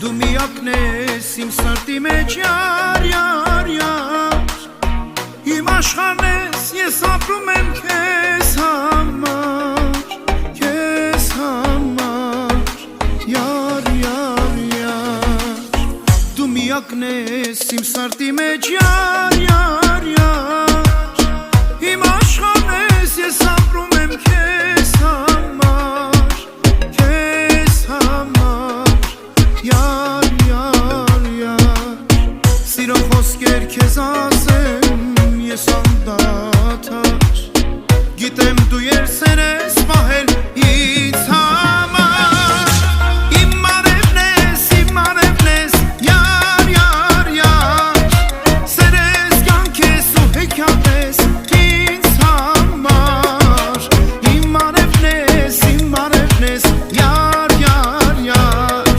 Դումիակնես իմ սրտի մեջ յար, յար, յար Իմ աշխարհնես ես ապրում եմ քեզ համար Յար, յար, յար Դումիակնես իմ սրտի մեջ յար, յար, յար Իմ աշխարհնես ես ապրում եմ քեզ համար Յար, յար, յար Սիրո խոսքեր քեզ ասեմ ես անդադար Գիտեմ դու երսեր ես պահել ինձ համար Իմ մարևն ես, յար, յար, յար Սերես կյանքես ու հեքիաթ ես ինձ համար Իմ մարևն ես, յար, յար, յար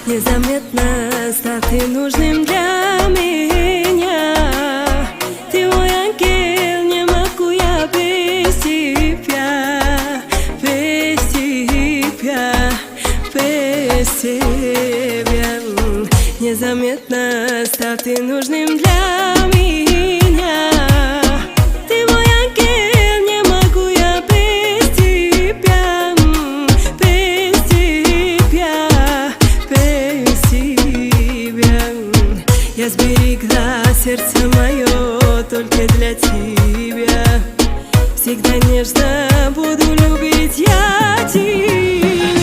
Незаметно став ты нужным для меня Ты мой ангел, не могу я без тебя Без тебя, без тебя Незаметно став ты нужным для меня Ты мой ангел, не могу я без тебя Без тебя Я сберегла сердце мое только для тебя Всегда нежно буду любить я тебя